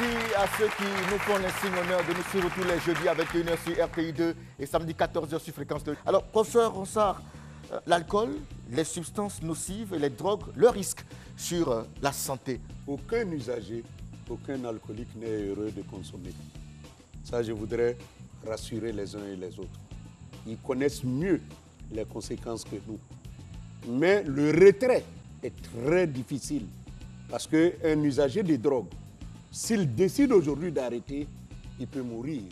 Merci à ceux qui nous font l'insigne honneur de nous suivre tous les jeudis à 21h sur RTI2 et samedi 14h sur Fréquence 2. Alors, professeur Ronsard, l'alcool, les substances nocives et les drogues, le risque sur la santé. Aucun usager, aucun alcoolique n'est heureux de consommer. Ça, je voudrais rassurer les uns et les autres. Ils connaissent mieux les conséquences que nous. Mais le retrait est très difficile parce qu'un usager de drogue, s'il décide aujourd'hui d'arrêter, il peut mourir.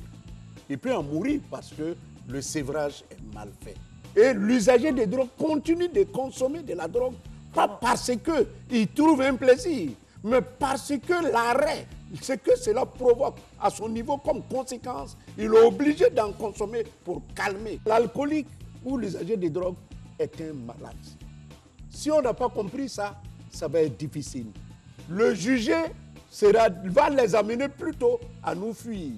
Il peut en mourir parce que le sévrage est mal fait. Et l'usager de drogue continue de consommer de la drogue, pas parce qu'il trouve un plaisir, mais parce que l'arrêt, ce que cela provoque à son niveau comme conséquence, il est obligé d'en consommer pour calmer. L'alcoolique ou l'usager de drogue est un malade. Si on n'a pas compris ça, ça va être difficile. Le juger va les amener plutôt à nous fuir.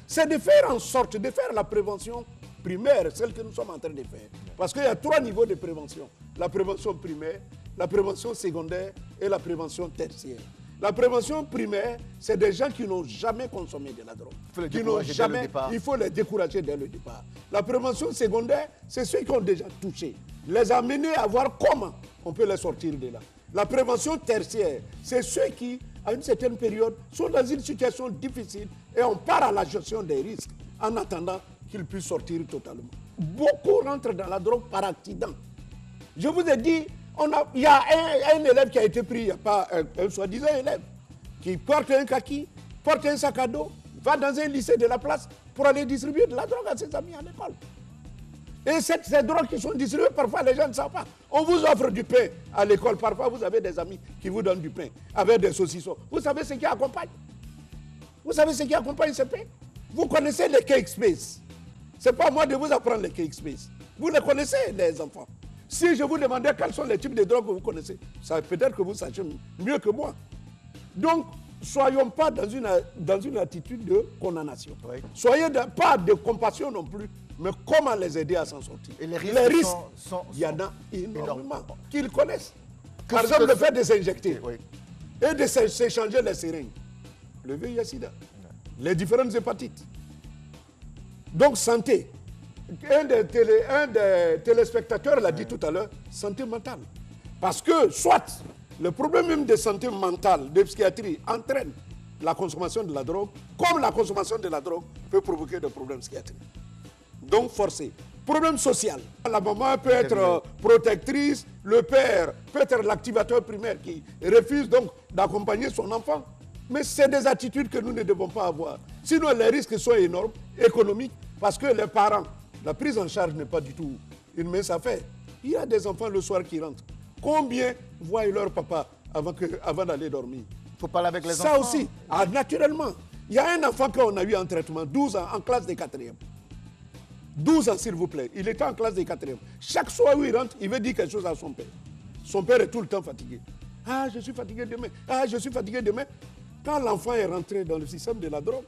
C'est de faire en sorte de faire la prévention primaire, celle que nous sommes en train de faire. Parce qu'il y a 3 niveaux de prévention. La prévention primaire, la prévention secondaire et la prévention tertiaire. La prévention primaire, c'est des gens qui n'ont jamais consommé de la drogue. Il faut les décourager dès le départ. La prévention secondaire, c'est ceux qui ont déjà touché. Les amener à voir comment on peut les sortir de là. La prévention tertiaire, c'est ceux qui, à une certaine période, sont dans une situation difficile et on part à la gestion des risques en attendant qu'ils puissent sortir totalement. Beaucoup rentrent dans la drogue par accident. Je vous ai dit, il y a un élève qui a été pris, il n'y a pas un soi-disant élève, qui porte un kaki, porte un sac à dos, va dans un lycée de la place pour aller distribuer de la drogue à ses amis à l'école. Et ces drogues qui sont distribuées, parfois les gens ne savent pas. On vous offre du pain à l'école, parfois vous avez des amis qui vous donnent du pain avec des saucissons. Vous savez ce qui accompagne? Vous savez ce qui accompagne ce pain? Vous connaissez les cake space. Ce n'est pas moi de vous apprendre les cake space. Vous les connaissez, les enfants. Si je vous demandais quels sont les types de drogues que vous connaissez, peut-être que vous sachez mieux que moi. Donc, soyons pas dans une attitude de condamnation. Oui. Soyez pas de compassion non plus, mais comment les aider à s'en sortir. Et les risques, il y en a énormément qu'ils connaissent. Par exemple, le fait de s'injecter et de s'échanger les seringues, le VIH-Sida, les différentes hépatites. Donc, santé. Un des téléspectateurs l'a dit tout à l'heure, santé mentale. Parce que soit le problème même de santé mentale, de psychiatrie, entraîne la consommation de la drogue, comme la consommation de la drogue peut provoquer des problèmes psychiatriques. Donc forcé. Problème social. La maman peut être protectrice, le père peut être l'activateur primaire qui refuse donc d'accompagner son enfant. Mais c'est des attitudes que nous ne devons pas avoir. Sinon les risques sont énormes, économiques, parce que les parents, la prise en charge n'est pas du tout une mince affaire. Il y a des enfants le soir qui rentrent. Combien voient leur papa avant d'aller dormir? Il faut parler avec les enfants. Ça aussi, naturellement. Il y a un enfant qu'on a eu en traitement, 12 ans, en classe de 4e. 12 ans, s'il vous plaît. Il était en classe de 4e. Chaque soir où il rentre, il veut dire quelque chose à son père. Son père est tout le temps fatigué. Ah, je suis fatigué demain. Ah, je suis fatigué demain. Quand l'enfant est rentré dans le système de la drogue,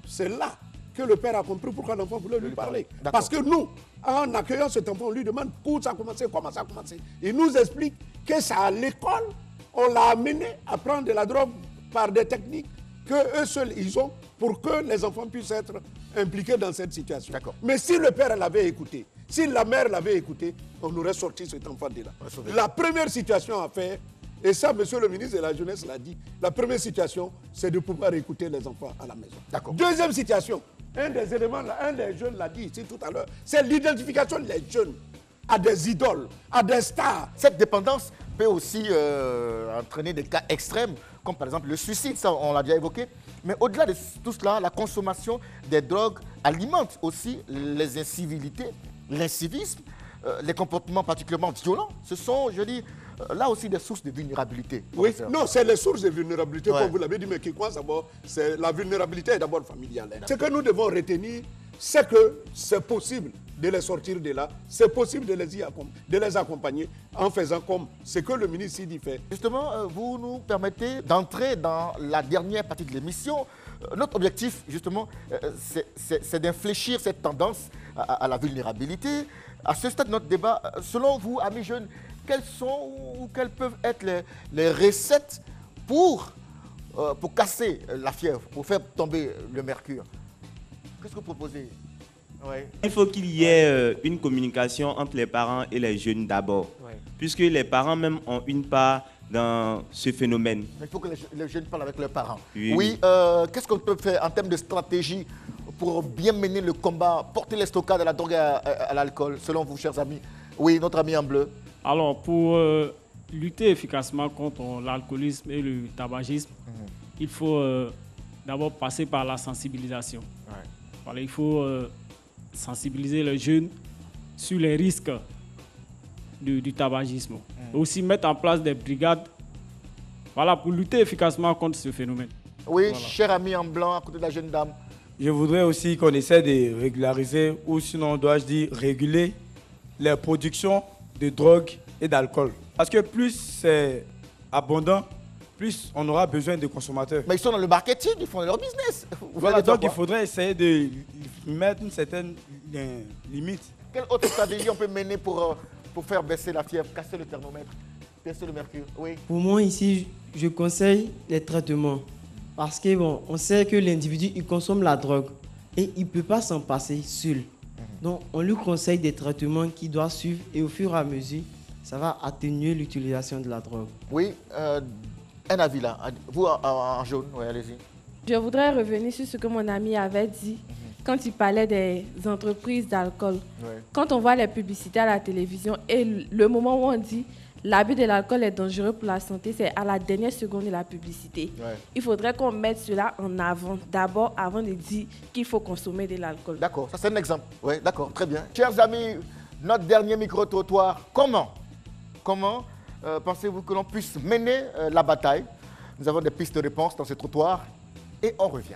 c'est là que le père a compris pourquoi l'enfant voulait lui parler. Parce que nous, en accueillant cet enfant, on lui demande où ça a commencé, comment ça a commencé. Il nous explique que c'est à l'école, on l'a amené à prendre de la drogue par des techniques qu'eux seuls ils ont pour que les enfants puissent être impliqués dans cette situation. Mais si le père l'avait écouté, si la mère l'avait écouté, on aurait sorti cet enfant de là. La première situation à faire, et ça, monsieur le ministre de la Jeunesse l'a dit, la première situation, c'est de pouvoir écouter les enfants à la maison. Deuxième situation, un des éléments, un des jeunes l'a dit ici tout à l'heure, c'est l'identification des jeunes à des idoles, à des stars. Cette dépendance peut aussi entraîner des cas extrêmes, comme par exemple le suicide, ça on l'a déjà évoqué. Mais au-delà de tout cela, la consommation des drogues alimente aussi les incivilités, l'incivisme, les comportements particulièrement violents. Ce sont, je dis, là aussi des sources de vulnérabilité. Oui, non, c'est les sources de vulnérabilité, comme vous l'avez dit, mais qui quoi d'abord, c'est la vulnérabilité est d'abord familiale. Ce que nous devons retenir, c'est que c'est possible de les sortir de là, c'est possible de les accompagner en faisant comme ce que le ministre dit fait. Justement, vous nous permettez d'entrer dans la dernière partie de l'émission. Notre objectif, justement, c'est d'infléchir cette tendance à la vulnérabilité. À ce stade de notre débat, selon vous, amis jeunes, quelles sont ou quelles peuvent être les recettes pour pour casser la fièvre, pour faire tomber le mercure? Qu'est-ce que vous proposez? Ouais. Il faut qu'il y ait une communication entre les parents et les jeunes d'abord, Ouais. puisque les parents même ont une part dans ce phénomène. Il faut que les jeunes parlent avec leurs parents. Oui, Oui, qu'est-ce qu'on peut faire en termes de stratégie pour bien mener le combat, porter les stockages de la drogue et à l'alcool, selon vous, chers amis? Oui, notre ami en bleu. Alors, pour lutter efficacement contre l'alcoolisme et le tabagisme, il faut d'abord passer par la sensibilisation. Ouais. Voilà, il faut sensibiliser les jeunes sur les risques du tabagisme. Et aussi mettre en place des brigades, voilà, pour lutter efficacement contre ce phénomène. Oui, Voilà. cher ami en blanc, à côté de la jeune dame. Je voudrais aussi qu'on essaie de régulariser, ou sinon dois-je dire réguler, les productions de drogue et d'alcool. Parce que plus c'est abondant, plus on aura besoin de consommateurs. Mais ils sont dans le marketing, ils font leur business. Vous Voilà, allez dire donc il quoi? faudrait essayer de mettre une certaine limite. Quelle autre stratégie on peut mener pour faire baisser la fièvre, casser le thermomètre, baisser le mercure? Oui. Pour moi, ici, je conseille les traitements. Parce que, bon, on sait que l'individu, il consomme la drogue et il ne peut pas s'en passer seul. Donc, on lui conseille des traitements qu'il doit suivre et au fur et à mesure, ça va atténuer l'utilisation de la drogue. Oui, un avis là. Vous en jaune, oui, allez-y. Je voudrais revenir sur ce que mon ami avait dit quand il parlait des entreprises d'alcool. Ouais. Quand on voit les publicités à la télévision et le moment où on dit l'abus de l'alcool est dangereux pour la santé, c'est à la dernière seconde de la publicité. Ouais. Il faudrait qu'on mette cela en avant, d'abord avant de dire qu'il faut consommer de l'alcool. D'accord, ça c'est un exemple. Oui, d'accord, très bien. Chers amis, notre dernier micro-trottoir, comment pensez-vous que l'on puisse mener la bataille? Nous avons des pistes de réponse dans ce trottoir et on revient.